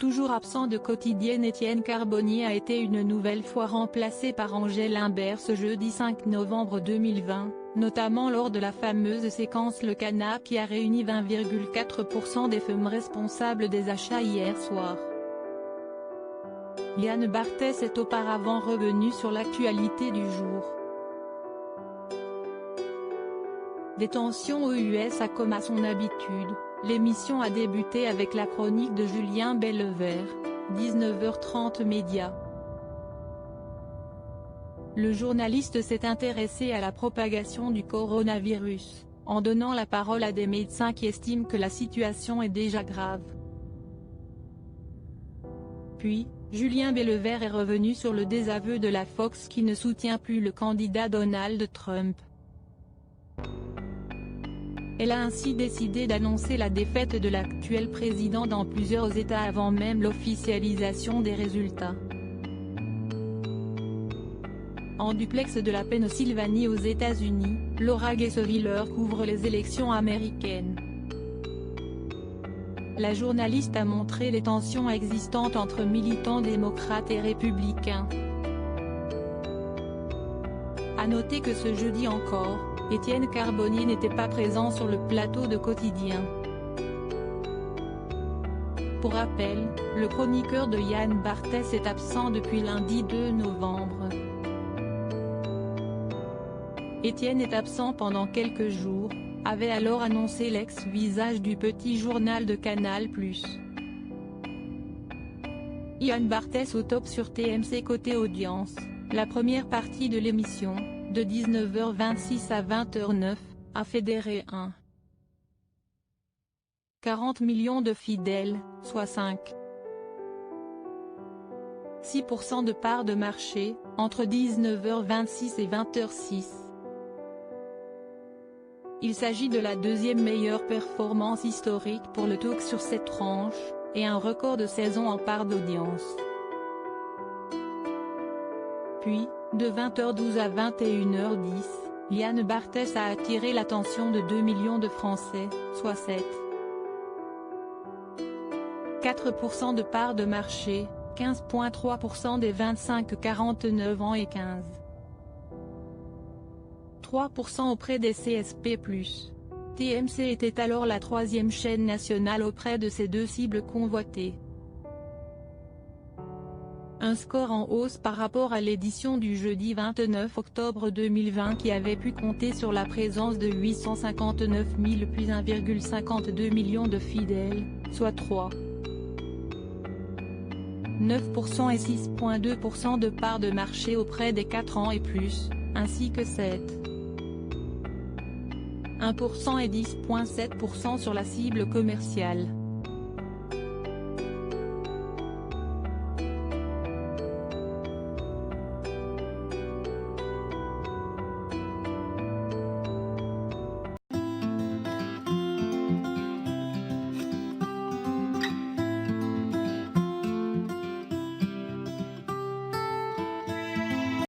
Toujours absent de Quotidienne, Étienne Carbonnier a été une nouvelle fois remplacé par Angèle Imbert ce jeudi 5 novembre 2020, notamment lors de la fameuse séquence Le Canap qui a réuni 20,4% des femmes responsables des achats hier soir. Yann Barthès est auparavant revenu sur l'actualité du jour. Des tensions aux USA comme à son habitude, l'émission a débuté avec la chronique de Julien Bellevert, 19h30 Média. Le journaliste s'est intéressé à la propagation du coronavirus, en donnant la parole à des médecins qui estiment que la situation est déjà grave. Puis, Julien Bellevert est revenu sur le désaveu de la Fox qui ne soutient plus le candidat Donald Trump. Elle a ainsi décidé d'annoncer la défaite de l'actuel président dans plusieurs États avant même l'officialisation des résultats. En duplex de la Pennsylvanie aux États-Unis, Laura Gessewiler couvre les élections américaines. La journaliste a montré les tensions existantes entre militants démocrates et républicains. À noter que ce jeudi encore, Étienne Carbonnier n'était pas présent sur le plateau de Quotidien. Pour rappel, le chroniqueur de Yann Barthès est absent depuis lundi 2 novembre. Étienne est absent pendant quelques jours, avait alors annoncé l'ex-visage du petit journal de Canal+. Yann Barthès au top sur TMC côté audience, la première partie de l'émission, de 19h26 à 20h09, a fédéré 40 millions de fidèles, soit 5,6% de part de marché, entre 19h26 et 20h06. Il s'agit de la deuxième meilleure performance historique pour le talk sur cette tranche, et un record de saison en part d'audience. Puis, de 20h12 à 21h10, Yann Barthès a attiré l'attention de 2 millions de Français, soit 7,4% de part de marché, 15,3% des 25-49 ans et 15,3% auprès des CSP+. TMC était alors la troisième chaîne nationale auprès de ces deux cibles convoitées. Un score en hausse par rapport à l'édition du jeudi 29 octobre 2020 qui avait pu compter sur la présence de 859 000 puis 1,52 million de fidèles, soit 3,9% et 6,2% de part de marché auprès des 4 ans et plus, ainsi que 7,1% et 10,7% sur la cible commerciale.